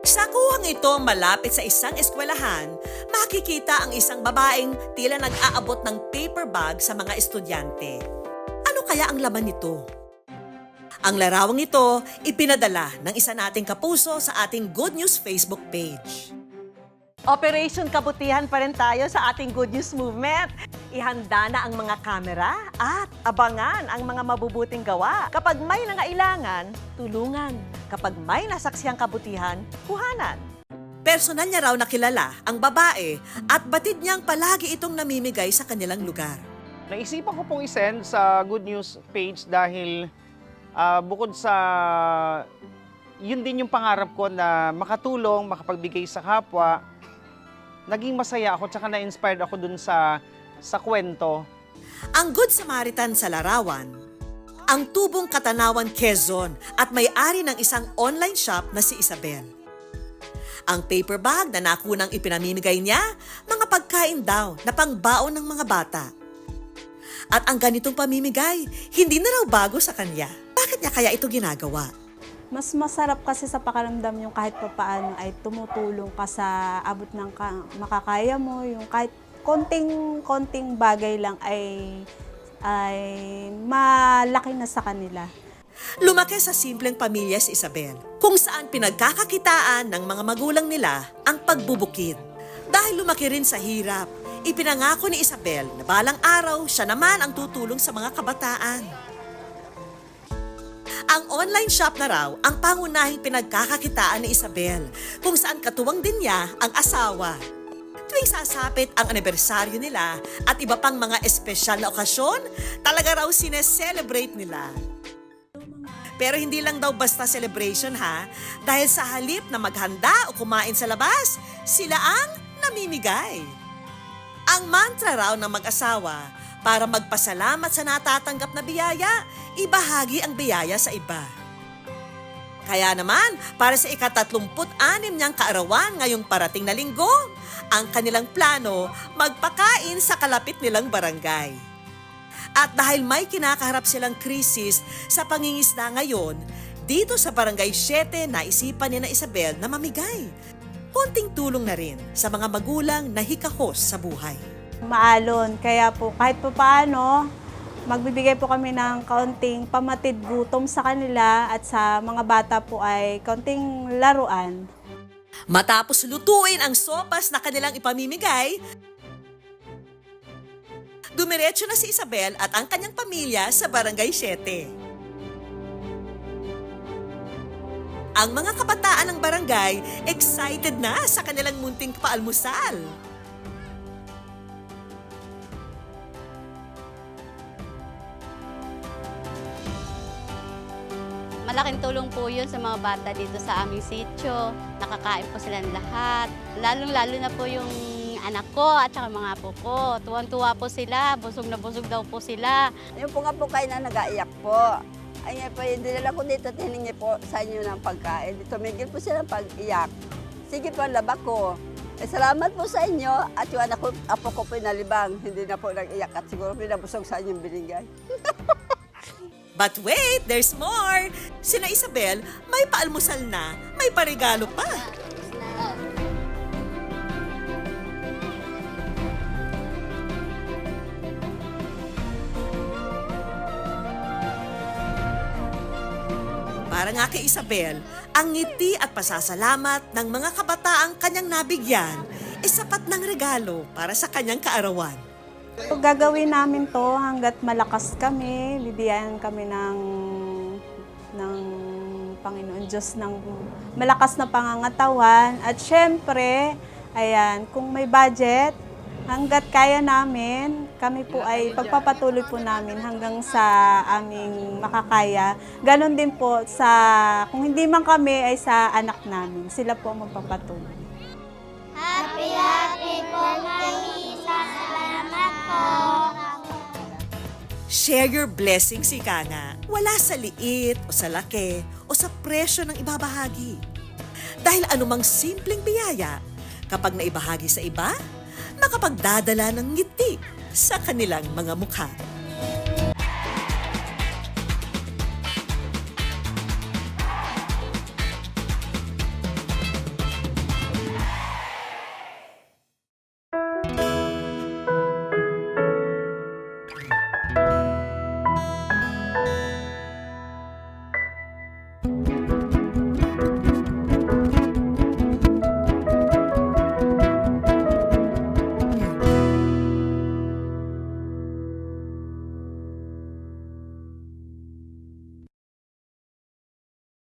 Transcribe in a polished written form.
Sa kuhang ito malapit sa isang eskwelahan, makikita ang isang babaeng tila nag-aabot ng paper bag sa mga estudyante. Ano kaya ang laman nito? Ang larawang ito ipinadala ng isa nating kapuso sa ating Good News Facebook page. Operation Kabutihan pa rin tayo sa ating Good News Movement. Ihanda na ang mga kamera at abangan ang mga mabubuting gawa. Kapag may nangailangan, tulungan. Kapag may nasaksiyang kabutihan, kuhanan. Personal niya raw nakilala ang babae at batid niyang palagi itong namimigay sa kanilang lugar. Naisipan ko pong isend sa Good News page dahil bukod sa yun din yung pangarap ko na makatulong, makapagbigay sa kapwa, naging masaya ako tsaka na-inspired ako dun sa kwento. Ang Good Samaritan sa larawan, ang Tubong Katanawan, Quezon at may-ari ng isang online shop na si Isabel. Ang paper bag na nakunang ipinamimigay niya, mga pagkain daw na pangbaon ng mga bata. At ang ganitong pamimigay, hindi na raw bago sa kanya. Bakit niya kaya ito ginagawa? Mas masarap kasi sa pakiramdam yung kahit papaano ay tumutulong ka sa abot ng makakaya mo, yung kahit konting bagay lang ay malaki na sa kanila. Lumaki sa simpleng pamilya si Isabel, kung saan pinagkakakitaan ng mga magulang nila ang pagbubukid. Dahil lumaki rin sa hirap, ipinangako ni Isabel na balang araw siya naman ang tutulong sa mga kabataan. Ang online shop na raw ang pangunahing pinagkakakitaan ni Isabel, kung saan katuwang din niya ang asawa. Tuwing sasapit ang anibersaryo nila at iba pang mga espesyal na okasyon, talaga raw sineselebrate nila. Pero hindi lang daw basta celebration ha, dahil sa halip na maghanda o kumain sa labas, sila ang namimigay. Ang mantra raw ng mag-asawa, para magpasalamat sa natatanggap na biyaya, ibahagi ang biyaya sa iba. Kaya naman, para sa ika-36 niyang kaarawan ngayong parating na linggo, ang kanilang plano, magpakain sa kalapit nilang barangay. At dahil may kinakaharap silang krisis sa pangingisda ngayon, dito sa Barangay 7 naisipan ni na Isabel na mamigay. Konting tulong na rin sa mga magulang na hikahos sa buhay. Maalon, kaya po kahit papaano, magbibigay po kami ng kaunting pamatid gutom sa kanila at sa mga bata po ay kaunting laruan. Matapos lutuin ang sopas na kanilang ipamimigay, dumiretso na si Isabel at ang kanyang pamilya sa Barangay 7. Ang mga kabataan ng barangay excited na sa kanilang munting paalmusal. Malaking tulong po yun sa mga bata dito sa aming sitio. Nakakain po silang lahat. Lalong-lalo na po yung anak ko at saka mga apo ko. Tuwan-tuwa po sila, busog na busog daw po sila. Yung po nga po kayo na nag-aiyak po. Ay nga po, dinala ko dito, tiningi po sa inyo ng pagkain. Tumigil po sila pag-iyak. Sige po, laba ko. Salamat po sa inyo at yung anak ko, apo ko po nalibang. Hindi na po nag-iyak at siguro pinabusog sa inyong binigay. But wait, there's more! Sina Isabel, may paalmusal na, may paregalo pa. Para nga kay Isabel, ang ngiti at pasasalamat ng mga kabataang kanyang nabigyan ay sapat ng regalo para sa kanyang kaarawan. So, gagawin namin to hanggat malakas kami, bibiyayan kami ng Panginoon Diyos ng malakas na pangangatawan. At syempre, ayan, kung may budget, hanggat kaya namin, kami po ay pagpapatuloy po namin hanggang sa aming makakaya. Ganon din po sa, kung hindi man kami, ay sa anak namin. Sila po ang magpapatuloy. Happy po kami. Salamat po. Share your blessings, ika nga. Wala sa liit o sa laki o sa presyo ng ibabahagi. Dahil anumang simpleng biyaya, kapag naibahagi sa iba, makapagdadala ng ngiti sa kanilang mga mukha.